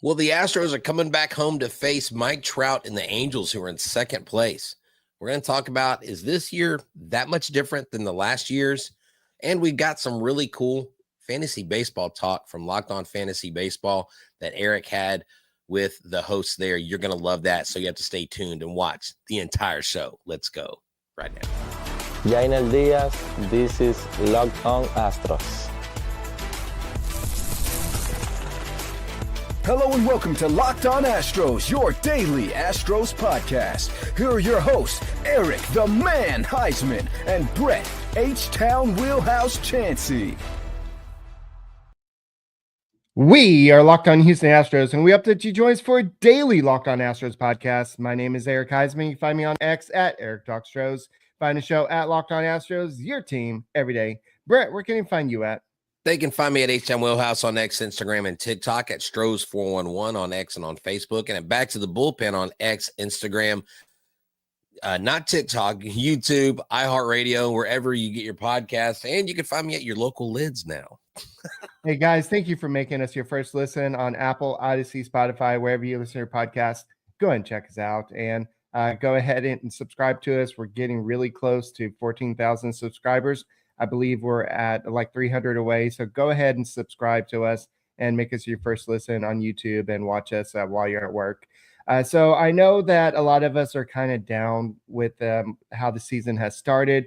Well, the Astros are coming back home to face Mike Trout and the Angels, who are in second place. We're going to talk about, is this year that much different than the last year's? And we've got some really cool fantasy baseball talk from Locked On Fantasy Baseball that Eric had with the hosts there. You're going to love that, so you have to stay tuned and watch the entire show. Let's go right now. Jainel Diaz, this is Locked On Astros. Hello and welcome to Locked On Astros, your daily Astros podcast. Here are your hosts, Eric the Man Huysman and Brett H-Town Wheelhouse Chancey. We are Locked On Houston Astros, and we hope that you join us for a daily Locked On Astros podcast. My name is Eric Huysman. You can find me on X at Eric Talks Astros. Find the show at Locked On Astros, your team every day. Brett, where can you find you at? They can find me at H-Town Wheelhouse on X, Instagram, and TikTok, at Stros411 on X and on Facebook, and at Back to the Bullpen on X, Instagram, not TikTok, YouTube, iHeartRadio, wherever you get your podcasts, and you can find me at your local lids now. Hey, guys, thank you for making us your first listen on Apple, Odyssey, Spotify, wherever you listen to your podcast. Go ahead and check us out, and go ahead and subscribe to us. We're getting really close to 14,000 subscribers. I believe we're at like 300 away. So go ahead and subscribe to us and make us your first listen on YouTube and watch us while you're at work. So I know that a lot of us are kind of down with how the season has started.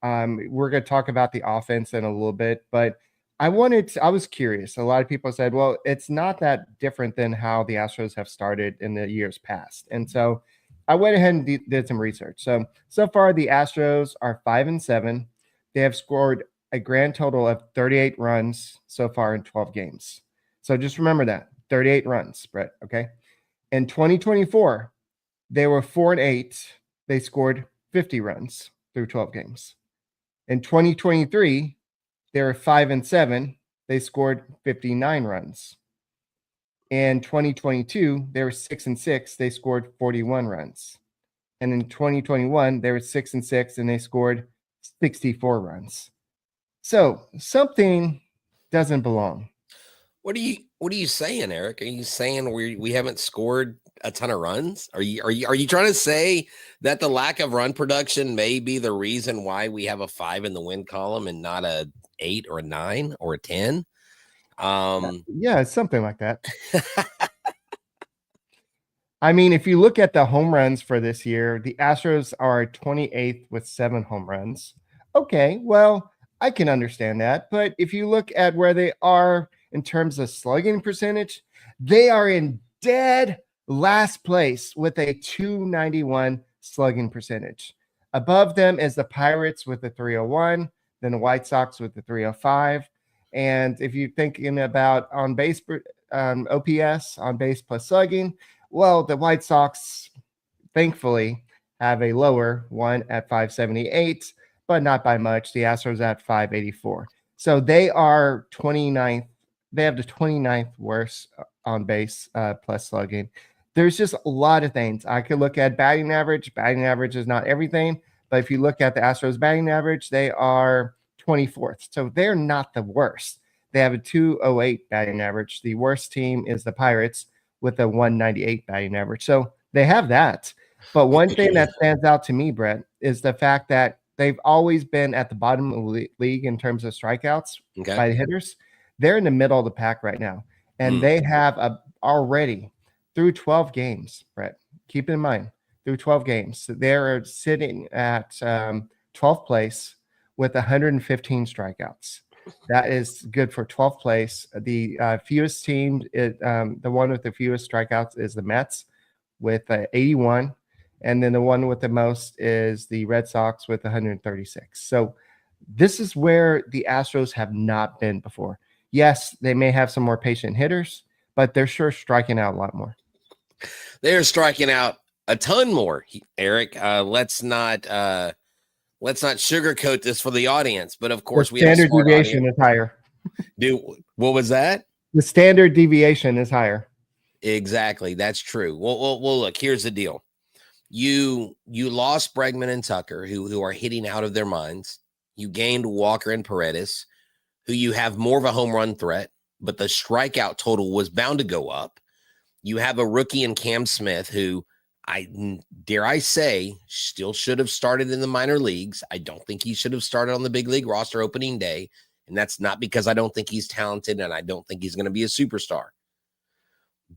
We're going to talk about the offense in a little bit, but I was curious. A lot of people said, well, it's not that different than how the Astros have started in the years past. And so I went ahead and did some research. So far the Astros are 5-7. They have scored a grand total of 38 runs so far in 12 games. So just remember that, 38 runs, Brett, okay? In 2024, they were 4-8. They scored 50 runs through 12 games. In 2023, they were 5-7. They scored 59 runs. In 2022, they were 6-6. They scored 41 runs. And in 2021, they were 6-6 and they scored 64 runs. So something doesn't belong. What are you saying, Eric? Are you saying we haven't scored a ton of runs? Are you trying to say that the lack of run production may be the reason why we have a 5 in the win column and not a 8 or a 9 or a 10? Yeah, something like that. I mean, if you look at the home runs for this year, the Astros are 28th with 7 home runs. Okay, well, I can understand that. But if you look at where they are in terms of slugging percentage, they are in dead last place with a 291 slugging percentage. Above them is the Pirates with the 301, then the White Sox with the 305. And if you're thinking about on base OPS, on base plus slugging, well, the White Sox, thankfully, have a lower one at 578, but not by much. The Astros at 584. So they are 29th. They have the 29th worst on base plus slugging. There's just a lot of things. I could look at batting average. Batting average is not everything. But if you look at the Astros batting average, they are 24th. So they're not the worst. They have a 208 batting average. The worst team is the Pirates with a 198 batting average. So they have that. But one thing that stands out to me, Brett, is the fact that they've always been at the bottom of the league in terms of strikeouts by the hitters. They're in the middle of the pack right now. And they have already, through 12 games, Brett, keep in mind, through 12 games, they're sitting at 12th place with 115 strikeouts. That is good for 12th place. The fewest team, the one with the fewest strikeouts is the Mets with 81. And then the one with the most is the Red Sox with 136. So this is where the Astros have not been before. Yes, they may have some more patient hitters, but they're sure striking out a lot more. They're striking out a ton more, Eric. Let's not sugarcoat this for the audience, but of course, the standard deviation is higher. What was that? The standard deviation is higher. Exactly, that's true. Well, look. Here's the deal: you lost Bregman and Tucker, who are hitting out of their minds. You gained Walker and Paredes, who you have more of a home run threat, but the strikeout total was bound to go up. You have a rookie in Cam Smith who dare I say still should have started in the minor leagues. I don't think he should have started on the big league roster opening day. And that's not because I don't think he's talented and I don't think he's going to be a superstar.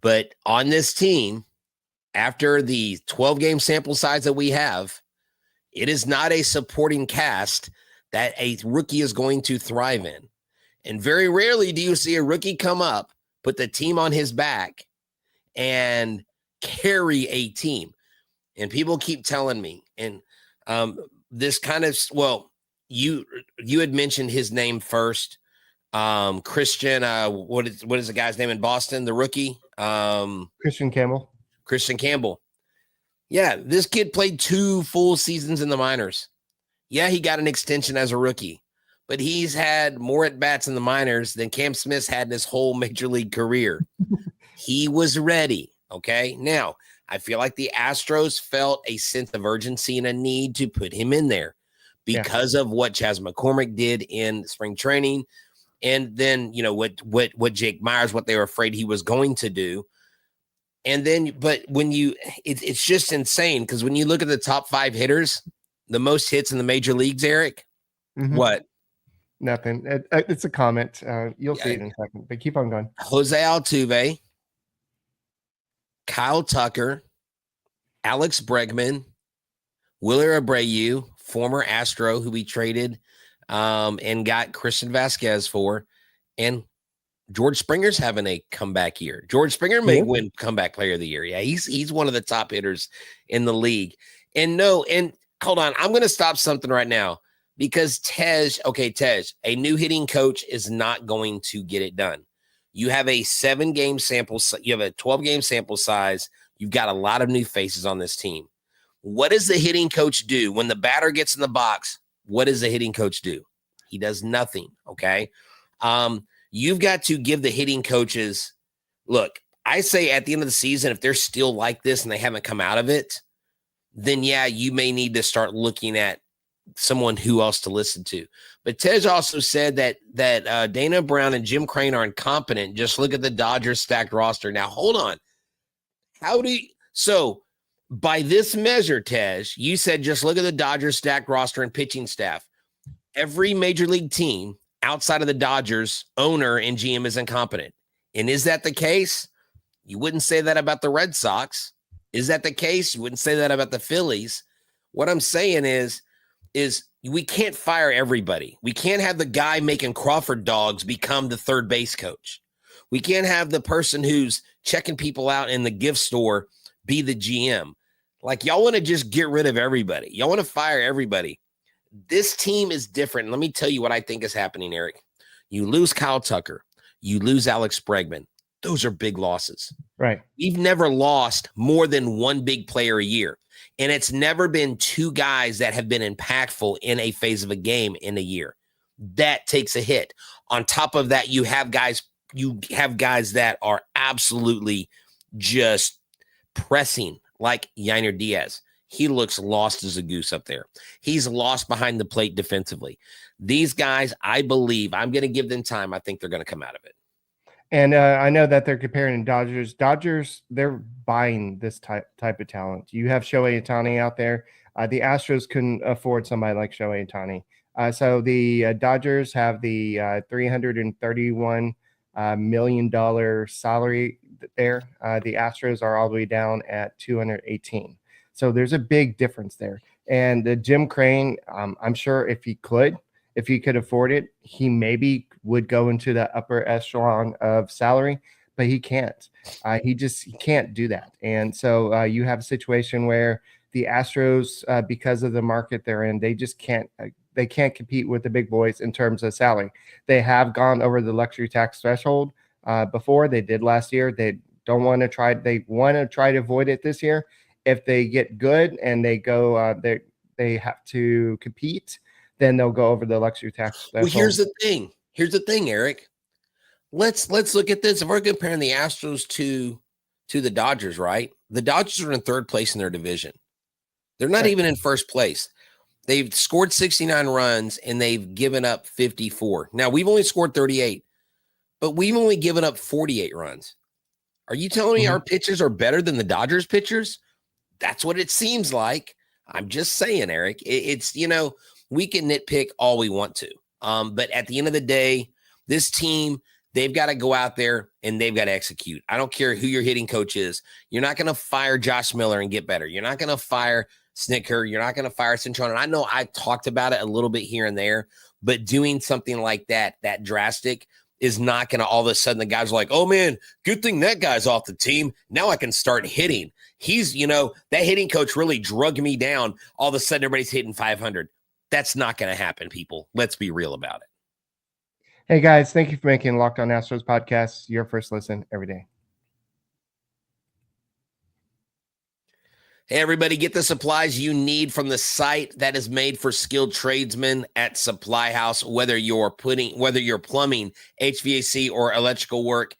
But on this team, after the 12-game sample size that we have, it is not a supporting cast that a rookie is going to thrive in. And very rarely do you see a rookie come up, put the team on his back, and carry a team. And people keep telling me, and this kind of, well, you had mentioned his name first. Christian, what is the guy's name in Boston, the rookie? Christian Campbell. Yeah, this kid played 2 full seasons in the minors. Yeah, he got an extension as a rookie, but he's had more at-bats in the minors than Cam Smith's had in his whole major league career. He was ready, okay? Now, I feel like the Astros felt a sense of urgency and a need to put him in there because of what Chas McCormick did in spring training, and then, you know, what Jake Myers, what they were afraid he was going to do. And then, but when it's just insane because when you look at the top 5 hitters, the most hits in the major leagues, Eric, what? Nothing. It's a comment. You'll see it in a second, but keep on going. Jose Altuve, Kyle Tucker, Alex Bregman, Willer Abreu, former Astro who we traded and got Christian Vasquez for, and George Springer's having a comeback year. George Springer may win comeback player of the year. Yeah, he's one of the top hitters in the league. And hold on, I'm going to stop something right now because Tej, a new hitting coach is not going to get it done. You have a 7-game sample. You have a 12-game sample size. You've got a lot of new faces on this team. What does the hitting coach do when the batter gets in the box? What does the hitting coach do? He does nothing. Okay. You've got to give the hitting coaches, look, I say at the end of the season, if they're still like this and they haven't come out of it, then yeah, you may need to start looking at someone who else to listen to. But Tej also said that Dana Brown and Jim Crane are incompetent. Just look at the Dodgers stacked roster. Now, hold on. So by this measure, Tej, you said just look at the Dodgers stacked roster and pitching staff. Every major league team outside of the Dodgers owner and GM is incompetent. And is that the case? You wouldn't say that about the Red Sox. Is that the case? You wouldn't say that about the Phillies. What I'm saying is we can't fire everybody. We can't have the guy making Crawford dogs become the third base coach. We can't have the person who's checking people out in the gift store be the GM. Like, y'all want to just get rid of everybody. Y'all want to fire everybody. This team is different. Let me tell you what I think is happening, Eric. You lose Kyle Tucker. You lose Alex Bregman. Those are big losses. Right. We've never lost more than one big player a year. And it's never been 2 guys that have been impactful in a phase of a game in a year. That takes a hit. On top of that, you have guys that are absolutely just pressing, like Yainer Diaz. He looks lost as a goose up there. He's lost behind the plate defensively. These guys, I believe, I'm going to give them time. I think they're going to come out of it. And I know that they're comparing Dodgers. They're buying this type of talent. You have Shohei Ohtani out there. The Astros couldn't afford somebody like Shohei Ohtani. So the Dodgers have the $331 million salary there. The Astros are all the way down at 218. So there's a big difference there. And Jim Crane, I'm sure if he could afford it, he maybe would go into the upper echelon of salary, but he can't. He can't do that. And so you have a situation where the Astros, because of the market they're in, they just can't. They can't compete with the big boys in terms of salary. They have gone over the luxury tax threshold before. They did last year. They want to try to avoid it this year. If they get good and they go, they have to compete, then they'll go over the luxury tax threshold. Well, here's the thing, Eric. Let's look at this. If we're comparing the Astros to the Dodgers, right? The Dodgers are in 3rd place in their division. They're not even in 1st place. They've scored 69 runs and they've given up 54. Now, we've only scored 38, but we've only given up 48 runs. Are you telling me our pitchers are better than the Dodgers pitchers? That's what it seems like. I'm just saying, Eric. It's, we can nitpick all we want to. But at the end of the day, this team, they've got to go out there and they've got to execute. I don't care who your hitting coach is. You're not going to fire Josh Miller and get better. You're not going to fire Snicker. You're not going to fire Cintron. And I know I talked about it a little bit here and there, but doing something like that drastic, is not going to all of a sudden the guys are like, oh man, good thing that guy's off the team. Now I can start hitting. He's, that hitting coach really drugged me down. All of a sudden everybody's hitting 500. That's not going to happen, people. Let's be real about it. Hey guys, thank you for making Locked On Astros podcast your first listen every day. Hey, everybody, get the supplies you need from the site that is made for skilled tradesmen at Supply House. Whether you're plumbing, HVAC, or electrical work,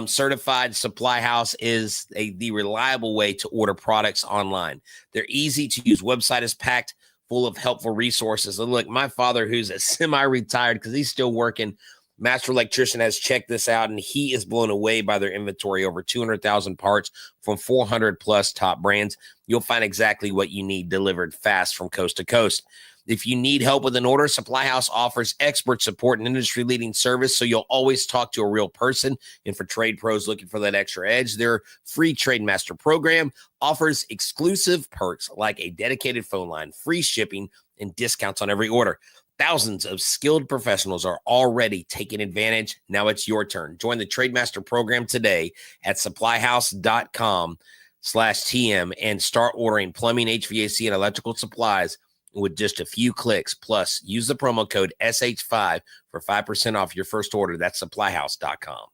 certified Supply House is the reliable way to order products online. They're easy to use. Website is packed full of helpful resources. And look, my father, who's a semi-retired because he's still working, master electrician, has checked this out, and he is blown away by their inventory. Over 200,000 parts from 400 plus top brands. You'll find exactly what you need delivered fast from coast to coast. If you need help with an order, Supply House offers expert support and industry-leading service, so you'll always talk to a real person. And for trade pros looking for that extra edge, their free Trade Master program offers exclusive perks like a dedicated phone line, free shipping, and discounts on every order. Thousands of skilled professionals are already taking advantage. Now it's your turn. Join the Trade Master program today at supplyhouse.com/TM and start ordering plumbing, HVAC, and electrical supplies with just a few clicks. Plus, use the promo code SH5 for 5% off your first order. That's supplyhouse.com.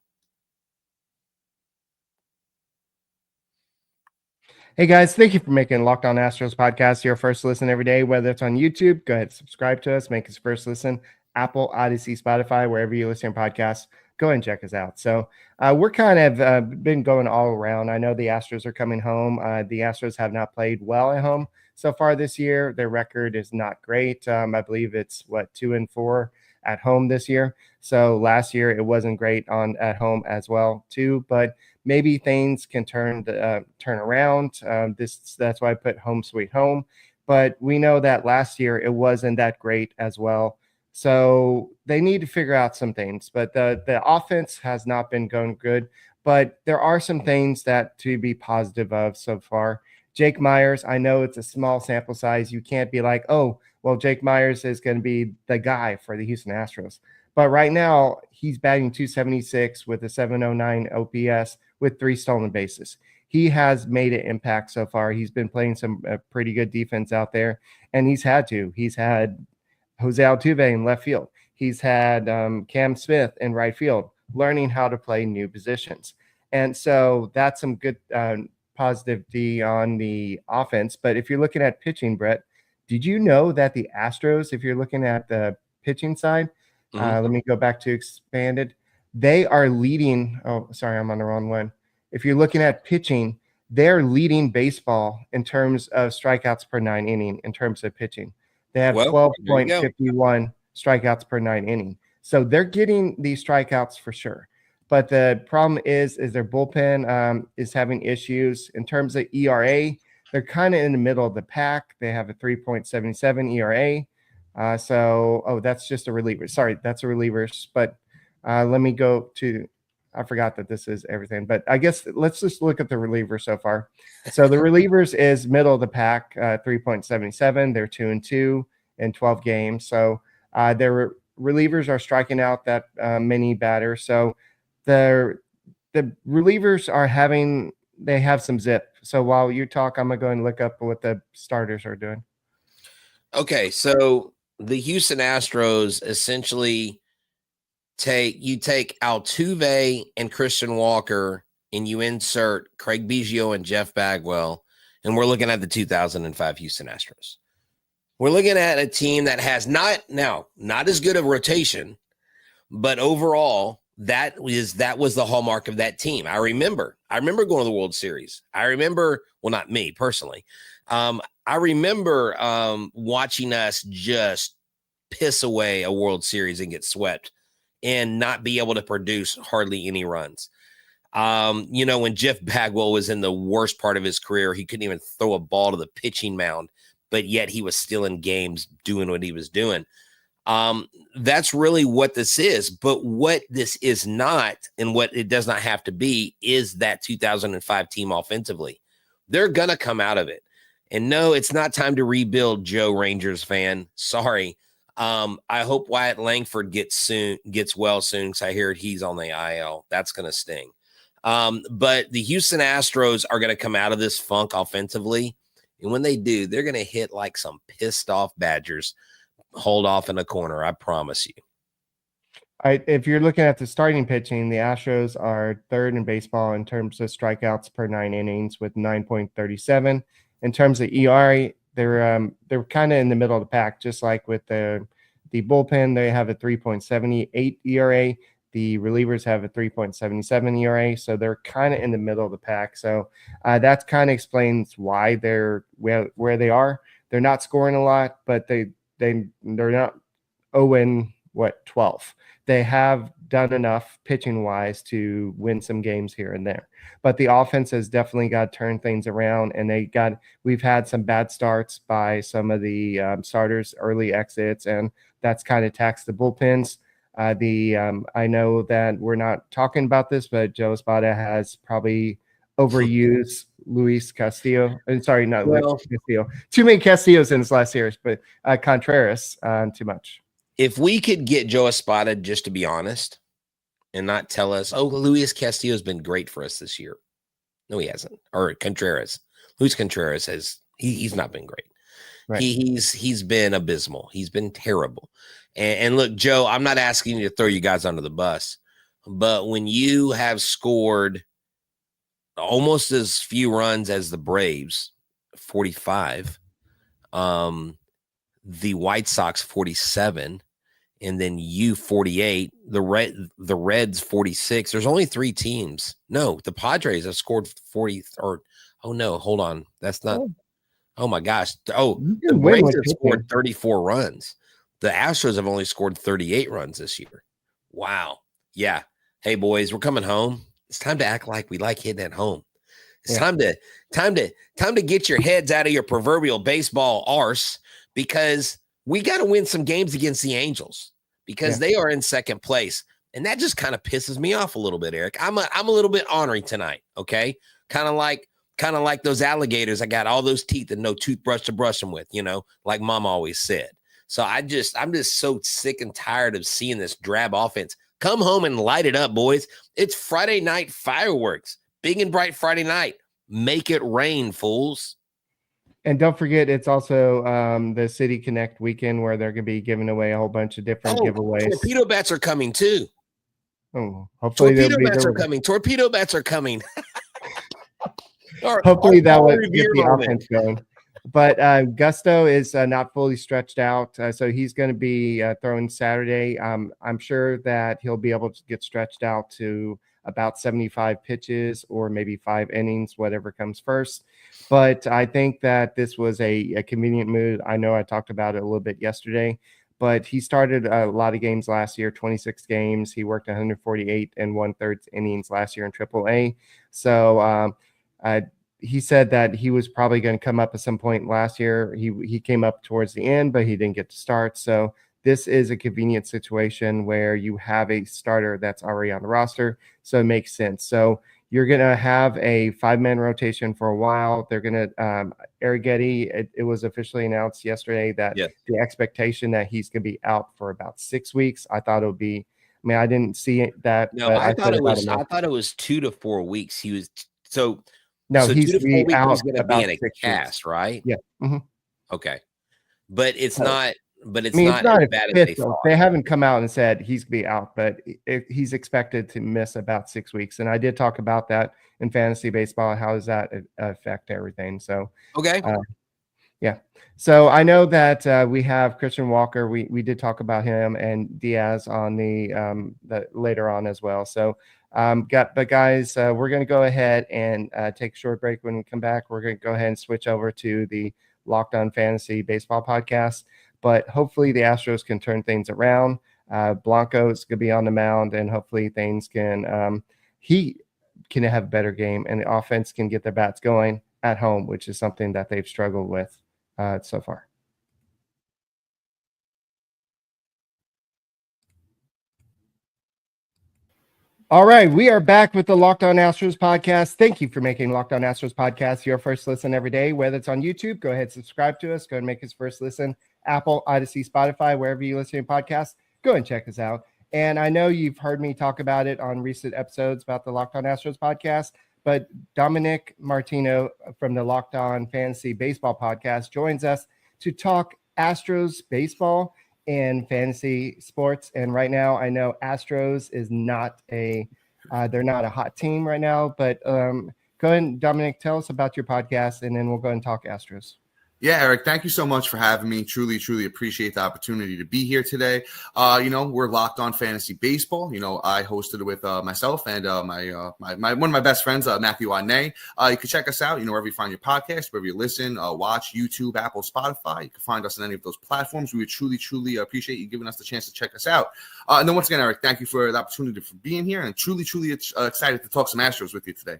Hey guys, thank you for making Locked On Astros podcast your first listen every day. Whether it's on YouTube, go ahead and subscribe to us, make us first listen. Apple, Odyssey, Spotify, wherever you listen to podcasts, go ahead and check us out. So we're kind of been going all around. I know the Astros are coming home. The Astros have not played well at home so far this year. Their record is not great. I believe it's 2-4 at home this year. So last year it wasn't great at home as well too, but maybe things can turn around. That's why I put home sweet home. But we know that last year it wasn't that great as well. So they need to figure out some things. But the offense has not been going good. But there are some things that to be positive of so far. Jake Myers, I know it's a small sample size. You can't be like, oh, well, Jake Myers is going to be the guy for the Houston Astros. But right now, he's batting .276 with a .709 OPS with 3 stolen bases. He has made an impact so far. He's been playing some pretty good defense out there, and he's had to. He's had Jose Altuve in left field. He's had Cam Smith in right field, learning how to play new positions. And so that's some good positivity on the offense. But if you're looking at pitching, Brett, did you know that the Astros, if you're looking at the pitching side, let me go back to expanded. They are leading. Oh, sorry, I'm on the wrong one. If you're looking at pitching, they're leading baseball in terms of strikeouts per 9 inning in terms of pitching. They have 12.51 strikeouts per 9 inning. So they're getting these strikeouts for sure. But the problem is their bullpen is having issues. In terms of ERA, they're kind of in the middle of the pack. They have a 3.77 ERA. That's just a reliever. Sorry, that's a reliever. But let me go to, I forgot that this is everything. But I guess let's just look at the relievers so far. So the relievers is middle of the pack, 3.77. They're 2-2 in 12 games. So their relievers are striking out that many batters. So the relievers they have some zip. So while you talk, I'm going to go and look up what the starters are doing. Okay, so the Houston Astros essentially take Altuve and Christian Walker, and you insert Craig Biggio and Jeff Bagwell, and we're looking at the 2005 Houston Astros. We're looking at a team that has not as good a rotation, but overall, that was the hallmark of that team. I remember going to the World Series. I remember, well, not me personally. I remember watching us just piss away a World Series and get swept and not be able to produce hardly any runs. When Jeff Bagwell was in the worst part of his career, he couldn't even throw a ball to the pitching mound, but yet he was still in games doing what he was doing. That's really what this is. But what this is not, and what it does not have to be, is that 2005 team offensively. They're going to come out of it. And no, it's not time to rebuild, Joe Rangers fan. Sorry. I hope Wyatt Langford gets well soon, because I hear he's on the IL. That's going to sting. But the Houston Astros are going to come out of this funk offensively. And when they do, they're going to hit like some pissed off Badgers. Hold off in a corner, I promise you. If you're looking at the starting pitching, the Astros are third in baseball in terms of strikeouts per 9 innings with 9.37. In terms of ERA, they're kind of in the middle of the pack, just like with the bullpen. They have a 3.78 ERA. The relievers have a 3.77 ERA, so they're kind of in the middle of the pack. So that kind of explains why they're where they are. They're not scoring a lot, but they're not 0-12. They have done enough pitching wise to win some games here and there, but the offense has definitely got to turn things around. And we've had some bad starts by some of the starters, early exits, and that's kind of taxed the bullpens. I know that we're not talking about this, but Joe Espada has probably overused Luis Castillo. Sorry, not Luis Castillo. Too many Castillos in his last years, but Contreras too much. If we could get Joe Espada, just to be honest, and not tell us, oh, Luis Castillo has been great for us this year. No, he hasn't. Or Contreras. Luis Contreras he's not been great. Right. He's been abysmal. He's been terrible. And look, Joe, I'm not asking you to throw you guys under the bus, but when you have scored almost as few runs as the Braves, 45, the White Sox 47, and then you 48, the Reds 46. There's only 3 teams. No, the Padres have scored 40 no, hold on. That's not. Oh my gosh. Oh, the Braves have scored 34 runs. The Astros have only scored 38 runs this year. Wow. Yeah. Hey boys, we're coming home. It's time to act like we like hitting at home. It's time to get your heads out of your proverbial baseball arse, because we got to win some games against the Angels, because they are in second place. And that just kind of pisses me off a little bit, Eric. I'm a little bit ornery tonight. Okay. Kind of like those alligators. I got all those teeth and no toothbrush to brush them with, like Mom always said. So I'm just so sick and tired of seeing this drab offense. Come home and light it up, boys. It's Friday night fireworks. Big and bright Friday night. Make it rain, fools. And don't forget, it's also the City Connect weekend, where they're going to be giving away a whole bunch of different giveaways. Torpedo bats are coming too. Oh, hopefully torpedo bats are coming. Torpedo bats are coming. Hopefully that will get the offense going. But Gusto is not fully stretched out, so he's going to be throwing Saturday. I'm sure that he'll be able to get stretched out to about 75 pitches or maybe 5 innings, whatever comes first. But I think that this was a convenient move. I know I talked about it a little bit yesterday, but he started a lot of games last year, 26 games. He worked 148 and 1/3 innings last year in AAA. So he said that he was probably going to come up at some point last year. He came up towards the end, but he didn't get to start. So this is a convenient situation where you have a starter that's already on the roster. So it makes sense. So you're going to have a 5-man rotation for a while. They're going to Arrighetti. It was officially announced yesterday that the expectation that he's going to be out for about 6 weeks. I thought it would be, I didn't see that. No, I thought it was 2 to 4 weeks. He was No, so he's 2 to 4 weeks out he's going to be in a 6 cast, weeks. right? Yeah. Mm-hmm. Okay. But it's not. But it's not as bad as they thought. They haven't come out and said he's going to be out, but he's expected to miss about 6 weeks. And I did talk about that in fantasy baseball. How does that affect everything? So okay. Yeah. So I know that we have Christian Walker. We did talk about him and Diaz on the later on as well. So but guys, we're going to go ahead and take a short break. When we come back, we're going to go ahead and switch over to the Locked On Fantasy Baseball podcast. But hopefully the Astros can turn things around. Blanco's going to be on the mound, and hopefully things can can have a better game, and the offense can get their bats going at home, which is something that they've struggled with so far. All right, we are back with the Locked On Astros podcast. Thank you for making Locked On Astros podcast your first listen every day. Whether it's on YouTube, go ahead and subscribe to us. Go and make us first listen. Apple, Odyssey, Spotify, wherever you listen to podcasts, go and check us out. And I know you've heard me talk about it on recent episodes about the Locked On Astros podcast, but Dominic Martino from the Locked On Fantasy Baseball podcast joins us to talk Astros baseball and fantasy sports. And right now, I know Astros is not they're not a hot team right now, but go ahead, Dominic, tell us about your podcast, and then we'll go and talk Astros. Yeah, Eric, thank you so much for having me. Truly, truly appreciate the opportunity to be here today. We're Locked On Fantasy Baseball. I hosted it with myself and my one of my best friends, Matthew Ane. You can check us out, wherever you find your podcast, wherever you listen, watch, YouTube, Apple, Spotify. You can find us on any of those platforms. We would truly, truly appreciate you giving us the chance to check us out. And then once again, Eric, thank you for the opportunity for being here, and truly, truly excited to talk some Astros with you today.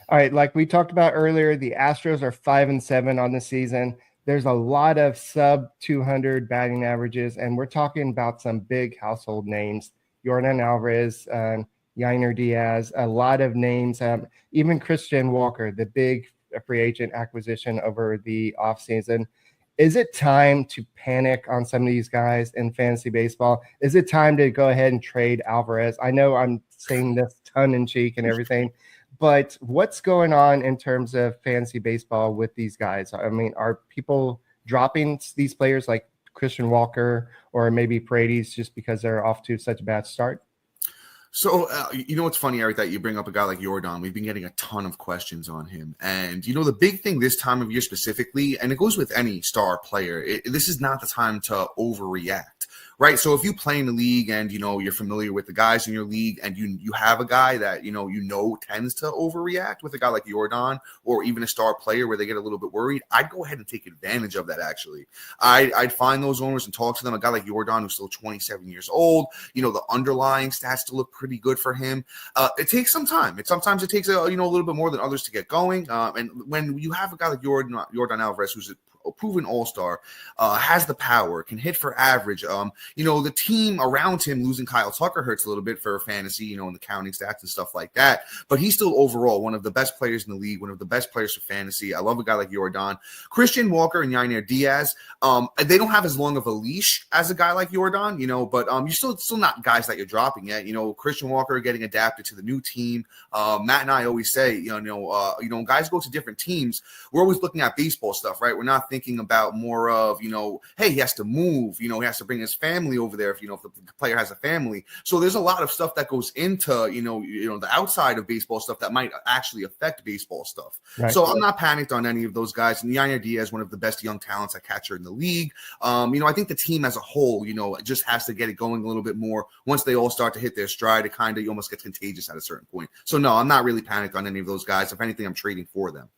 All right, like we talked about earlier, the Astros are 5-7 on the season. There's a lot of sub 200 batting averages, and we're talking about some big household names: Yordan Alvarez, Yainer Diaz, a lot of names. Even Christian Walker, the big free agent acquisition over the offseason. Is it time to panic on some of these guys in fantasy baseball? Is it time to go ahead and trade Alvarez? I know I'm saying this tongue in cheek and everything, but what's going on in terms of fantasy baseball with these guys? I mean, are people dropping these players like Christian Walker or maybe Paredes just because they're off to such a bad start? So, what's funny, Eric, that you bring up a guy like Yordan. We've been getting a ton of questions on him. And, the big thing this time of year specifically, and it goes with any star player, this is not the time to overreact. Right. So if you play in the league and, you're familiar with the guys in your league and you have a guy that, tends to overreact with a guy like Yordan or even a star player where they get a little bit worried, I'd go ahead and take advantage of that. Actually, I'd find those owners and talk to them. A guy like Yordan who's still 27 years old, the underlying stats still look pretty good for him. It takes some time. Sometimes it takes a little bit more than others to get going. And when you have a guy like Yordan Alvarez, who's a proven all-star, has the power, can hit for average. The team around him losing Kyle Tucker hurts a little bit for fantasy, in the counting stats and stuff like that. But he's still overall one of the best players in the league, one of the best players for fantasy. I love a guy like Yordan. Christian Walker and Yainer Diaz, they don't have as long of a leash as a guy like Yordan, but you're still not guys that you're dropping yet. Christian Walker getting adapted to the new team. Matt and I always say, guys go to different teams. We're always looking at baseball stuff, right? We're not thinking about more of, hey, he has to move, he has to bring his family over there if the player has a family. So there's a lot of stuff that goes into, the outside of baseball stuff that might actually affect baseball stuff. Right. So I'm not panicked on any of those guys. And Yainer Diaz, one of the best young talents at catcher in the league. I think the team as a whole, just has to get it going a little bit more. Once they all start to hit their stride, it kind of almost gets contagious at a certain point. So no, I'm not really panicked on any of those guys. If anything, I'm trading for them.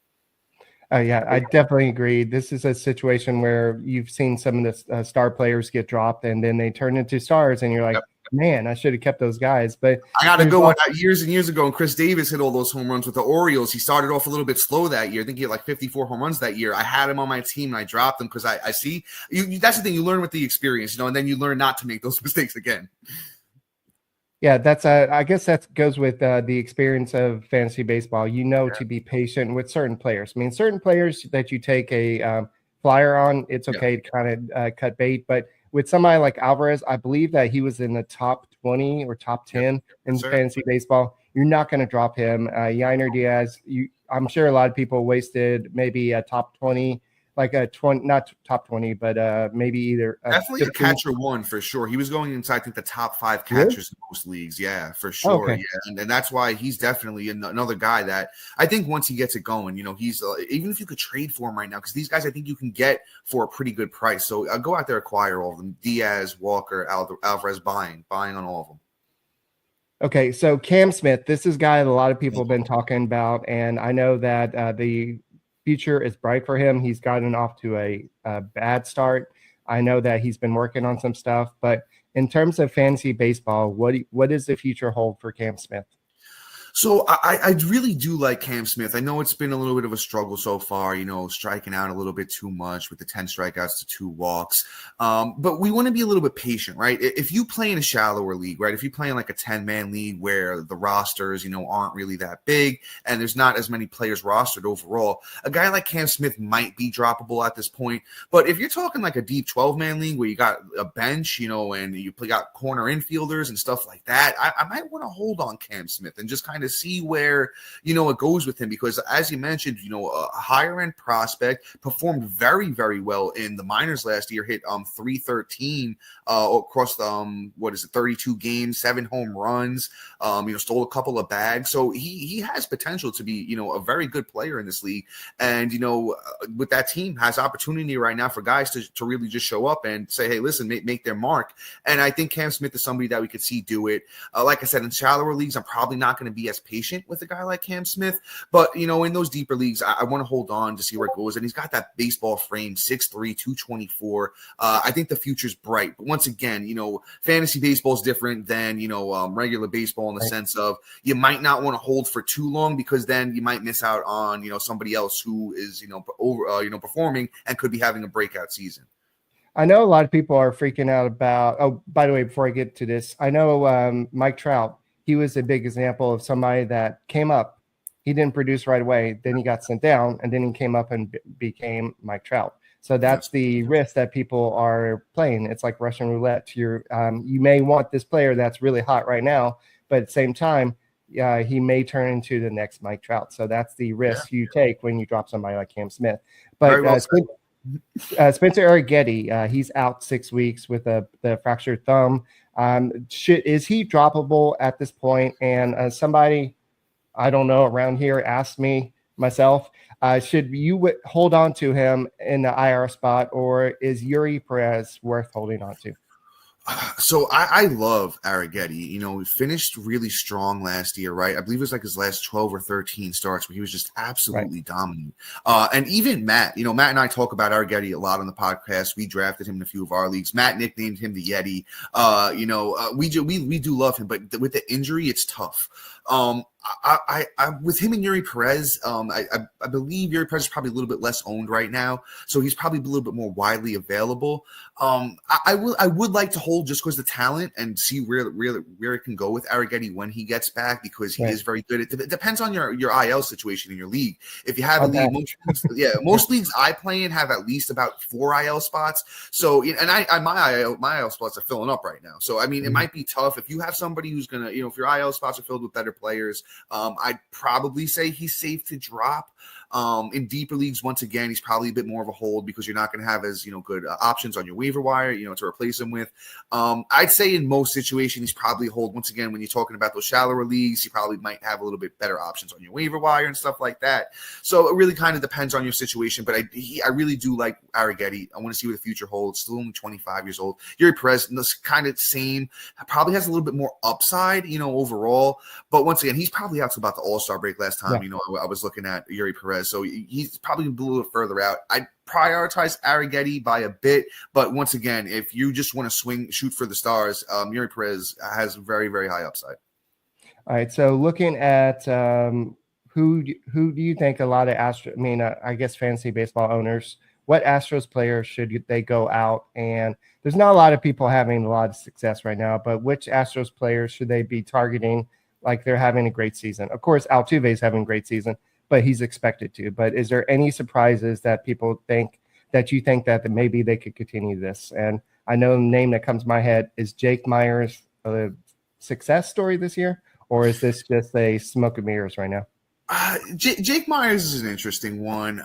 Yeah, I definitely agree. This is a situation where you've seen some of the star players get dropped and then they turn into stars and you're like, man, I should have kept those guys. But I got to go on that years and years ago. And Chris Davis hit all those home runs with the Orioles. He started off a little bit slow that year. I think he had like 54 home runs that year. I had him on my team and I dropped him because I see that's the thing. You learn with the experience, and then you learn not to make those mistakes again. Yeah, that's I guess that goes with the experience of fantasy baseball. To be patient with certain players. I mean, certain players that you take a flyer on, it's okay to kind of cut bait. But with somebody like Alvarez, I believe that he was in the top 20 or top 10 in fantasy baseball. You're not going to drop him. Yainer Diaz, I'm sure a lot of people wasted maybe a top 20. Like a 20, not top 20, but maybe either definitely 15. A catcher one for sure. He was going inside, I think, the top 5 catchers in most leagues. Yeah, for sure. Okay. Yeah, and that's why he's definitely another guy that I think once he gets it going, he's even if you could trade for him right now, because these guys I think you can get for a pretty good price. So go out there, acquire all of them: Diaz, Walker, Alvarez, buying on all of them. Okay, so Cam Smith, this is a guy that a lot of people have been talking about, and I know that the future is bright for him. He's gotten off to a bad start. I know that he's been working on some stuff, but in terms of fantasy baseball, what does the future hold for Cam Smith? So I really do like Cam Smith. I know it's been a little bit of a struggle so far, striking out a little bit too much with the 10 strikeouts to 2 walks. But we want to be a little bit patient, right? If you play in a shallower league, right? If you play in like a 10-man league where the rosters, aren't really that big and there's not as many players rostered overall, a guy like Cam Smith might be droppable at this point. But if you're talking like a deep 12-man league where you got a bench, and you got corner infielders and stuff like that, I might want to hold on Cam Smith and just kind of see where, it goes with him, because as you mentioned, a higher end prospect, performed very, very well in the minors last year, hit 313 across the 32 games, 7 home runs, stole a couple of bags. So he has potential to be, a very good player in this league. And, with that team has opportunity right now for guys to really just show up and say, hey, listen, make their mark. And I think Cam Smith is somebody that we could see do it. Like I said, in shallower leagues, I'm probably not going to be as patient with a guy like Cam Smith. But, in those deeper leagues, I want to hold on to see where it goes. And he's got that baseball frame, 6'3", 224. I think the future's bright. But once again, fantasy baseball is different than, regular baseball in the sense of you might not want to hold for too long, because then you might miss out on, somebody else who is, performing and could be having a breakout season. I know a lot of people are freaking out about, oh, by the way, before I get to this, I know Mike Trout, he was a big example of somebody that came up. He didn't produce right away. Then he got sent down, and then he came up and became Mike Trout. So that's the risk that people are playing. It's like Russian roulette. You may want this player that's really hot right now, but at the same time, he may turn into the next Mike Trout. So that's the risk you take when you drop somebody like Cam Smith. But Spencer Arrighetti, he's out 6 weeks with the fractured thumb. Is he droppable at this point? And somebody, I don't know, around here asked me myself, should you hold on to him in the IR spot, or is Yuri Perez worth holding on to? So I love Arrighetti. He finished really strong last year, right? I believe it was like his last 12 or 13 starts where he was just absolutely dominant. And even Matt, Matt and I talk about Arrighetti a lot on the podcast. We drafted him in a few of our leagues. Matt nicknamed him the Yeti. We do love him, but with the injury, it's tough. I with him and Yuri Perez, I believe Yuri Perez is probably a little bit less owned right now, so he's probably a little bit more widely available. I would like to hold just because the talent and see where it can go with Arrighetti when he gets back, because he is very good. It depends on your IL situation in your league. If you have a league, most leagues I play in have at least about 4 IL spots. So, and my IL spots are filling up right now. So I mean, it might be tough if you have somebody who's gonna, if your IL spots are filled with better players. I'd probably say he's safe to drop. In deeper leagues, once again, he's probably a bit more of a hold, because you're not going to have as good options on your waiver wire, to replace him with. I'd say in most situations, he's probably a hold. Once again, when you're talking about those shallower leagues, you probably might have a little bit better options on your waiver wire and stuff like that. So it really kind of depends on your situation. But I really do like Arrighetti. I want to see what the future holds. Still only 25 years old. Yuri Perez, kind of same. Probably has a little bit more upside, overall. But once again, he's probably out to about the All-Star break last time. I was looking at Yuri Perez. So he's probably a little further out. I prioritize Arrighetti by a bit, but once again, if you just want to shoot for the stars, Yuri Perez has very, very high upside. All right. So looking at who do you think a lot of I guess fantasy baseball owners, what Astros players should they go out? And there's not a lot of people having a lot of success right now, but which Astros players should they be targeting like they're having a great season? Of course, Altuve is having a great season, but he's expected to. But is there any surprises that people think that you think that maybe they could continue this? And I know the name that comes to my head is Jake Myers a success story this year, or is this just a smoke and mirrors right now? Jake Myers is an interesting one.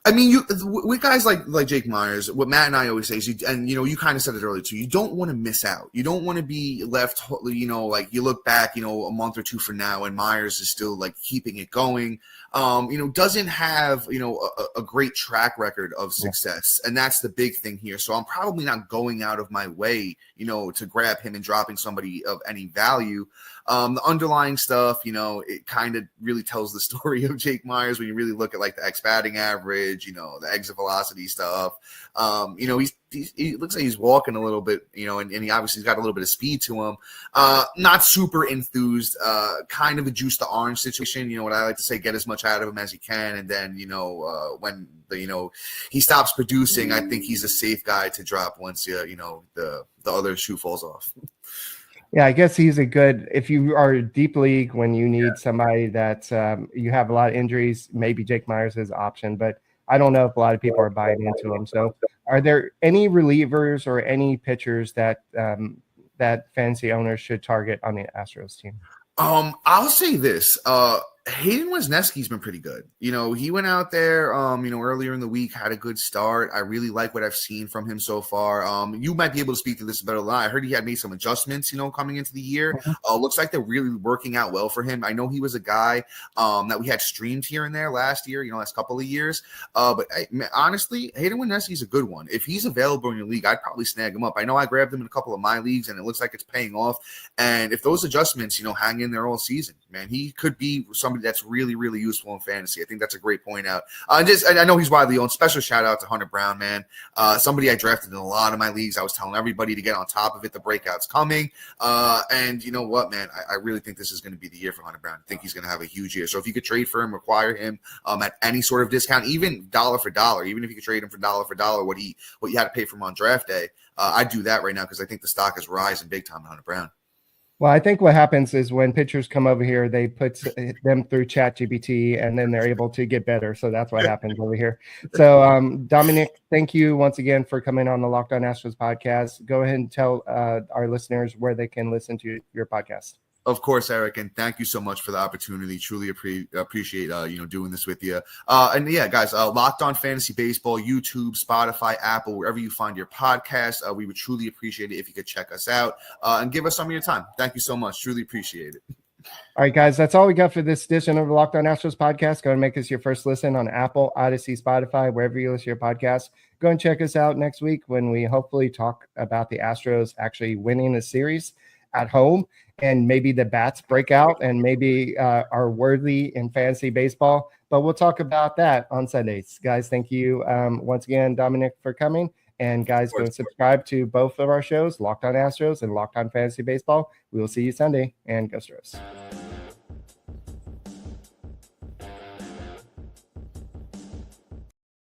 I mean, with guys like Jake Myers, what Matt and I always say is, you kind of said it earlier too, you don't want to miss out. You don't want to be left, like you look back, a month or two from now and Myers is still like keeping it going. Doesn't have, a great track record of success. And that's the big thing here. So I'm probably not going out of my way, to grab him and dropping somebody of any value. The underlying stuff, it kind of really tells the story of Jake Meyers when you really look at like the batting average, the exit velocity stuff. He looks like he's walking a little bit, and he obviously got a little bit of speed to him. Not super enthused, kind of a juice to orange situation. What I like to say, get as much out of him as you can. And then, when he stops producing, I think he's a safe guy to drop once, the other shoe falls off. Yeah, I guess he's a good, if you are a deep league when you need somebody that you have a lot of injuries, maybe Jake Meyers is an option, but I don't know if a lot of people are buying into him. So are there any relievers or any pitchers that that fantasy owners should target on the Astros team? I'll say this. Hayden Wesneski's been pretty good. He went out there, earlier in the week, had a good start. I really like what I've seen from him so far. You might be able to speak to this better than I heard he had made some adjustments, coming into the year. Looks like they're really working out well for him. I know he was a guy that we had streamed here and there last year, last couple of years. But honestly, Hayden Wesneski's a good one. If he's available in your league, I'd probably snag him up. I know I grabbed him in a couple of my leagues, and it looks like it's paying off. And if those adjustments, hang in there all season, man, he could be somebody that's really, really useful in fantasy. I think that's a great point out. I know he's widely owned. Special shout out to Hunter Brown, man. Somebody I drafted in a lot of my leagues. I was telling everybody to get on top of it. The breakout's coming. And you know what, man? I really think this is going to be the year for Hunter Brown. I think he's going to have a huge year. So if you could trade for him, acquire him at any sort of discount, even dollar for dollar, even if you could trade him for dollar, what you had to pay for him on draft day, I'd do that right now because I think the stock is rising big time on Hunter Brown. Well, I think what happens is when pitchers come over here, they put them through ChatGPT, and then they're able to get better. So that's what happens over here. So, Dominik, thank you once again for coming on the Locked On Astros podcast. Go ahead and tell our listeners where they can listen to your podcast. Of course, Eric, and thank you so much for the opportunity. Truly appreciate doing this with you. And yeah, guys, Locked On Fantasy Baseball, YouTube, Spotify, Apple, wherever you find your podcast. We would truly appreciate it if you could check us out and give us some of your time. Thank you so much. Truly appreciate it. All right, guys, that's all we got for this edition of the Locked On Astros podcast. Go and make this your first listen on Apple, Odyssey, Spotify, wherever you listen to your podcast. Go and check us out next week when we hopefully talk about the Astros actually winning the series at home, and maybe the bats break out and maybe are worthy in fantasy baseball. But we'll talk about that on Sundays. Guys, thank you once again, Dominik, for coming. And guys, go and subscribe to both of our shows, Locked On Astros and Locked On Fantasy Baseball. We will see you Sunday, and go Astros.